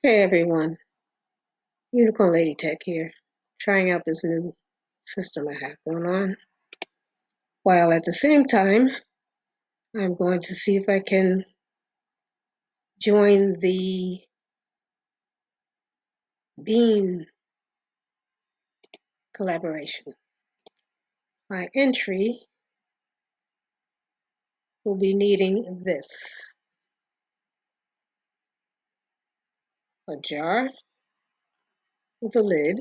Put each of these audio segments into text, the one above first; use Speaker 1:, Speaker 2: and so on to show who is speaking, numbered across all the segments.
Speaker 1: Hey everyone, Unicorn Lady Tech here, trying out this new system I have going on, while at the same time, I'm going to see if I can join the Bean collaboration. My entry will be needing this: a jar with a lid,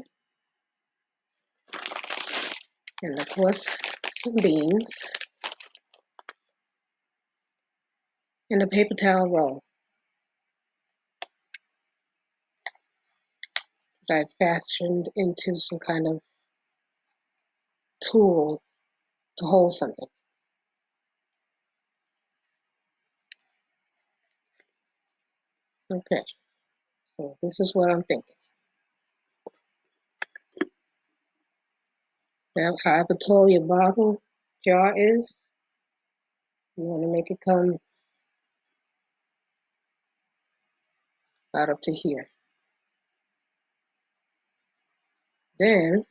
Speaker 1: and of course, some beans, and a paper towel roll that I've fashioned into some kind of tool to hold something. Okay, so this is what I'm thinking. Now, however tall your bottle jar is, you want to make it come about up to here. Then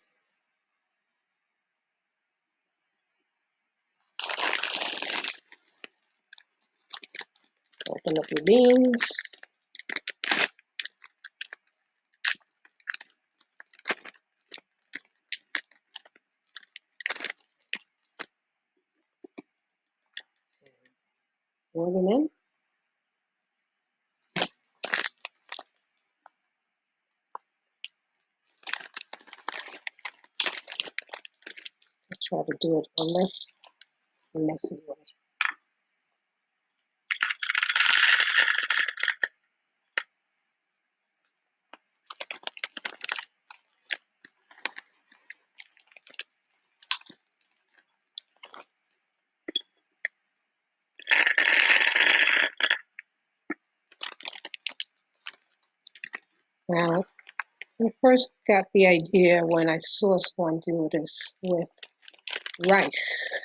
Speaker 1: open up your beans. Pour them in. Try to do it a less messy way. Now, I first got the idea when I saw someone do this with rice.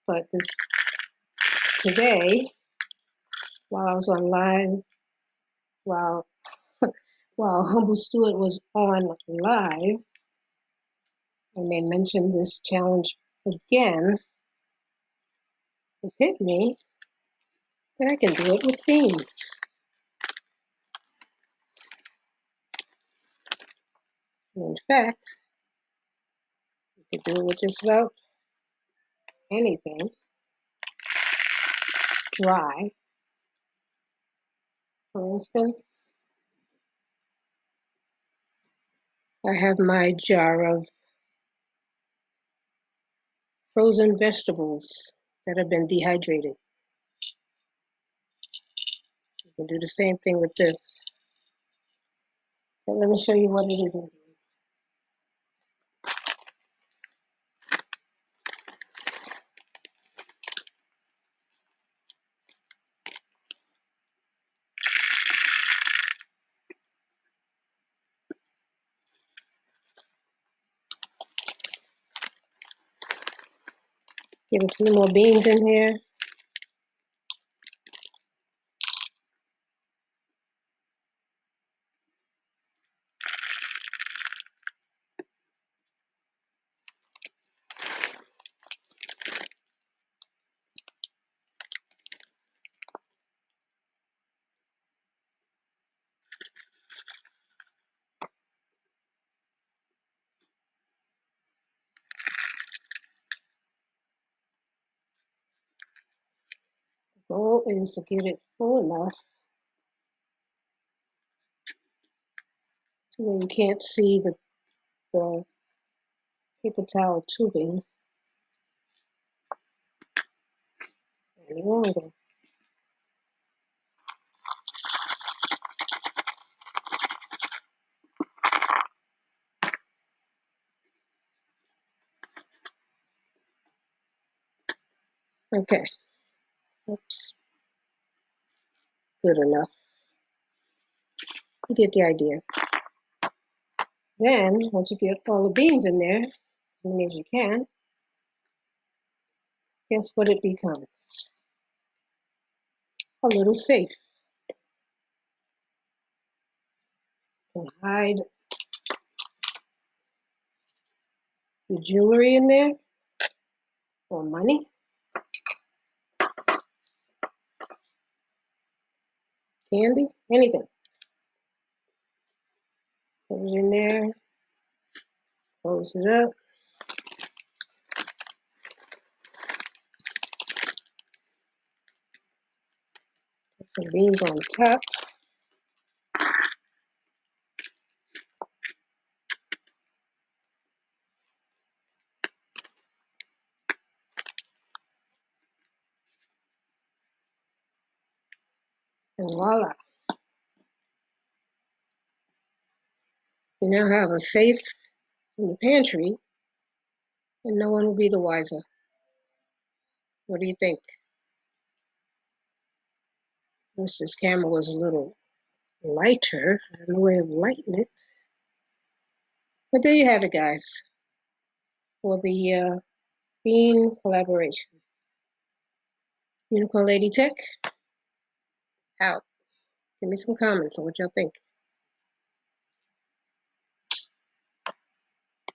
Speaker 1: But this today, while I was on live, while while Humble Stewart was on live, and they mentioned this challenge again, it hit me that I can do it with beans. And in fact, you can do it with just about anything dry. For instance, I have my jar of frozen vegetables that have been dehydrated. You can do the same thing with this. But let me show you what it is in here. Get a few more beans in here. The goal is to get it full enough to where you can't see the paper towel tubing any longer. Okay, oops, good enough. You get the idea. Then, once you get all the beans in there, as many as you can, guess what it becomes? A little safe. and hide the jewelry in there, or money, candy, anything. Put it in there, close it up. Put some beans on top. And voila. You now have a safe in the pantry, and no one will be the wiser. What do you think? Wish this camera was a little lighter. I have no way of lighting it. But there you have it, guys, for the bean collaboration. Unicorn Lady Tech, out. Give me some comments on what y'all think.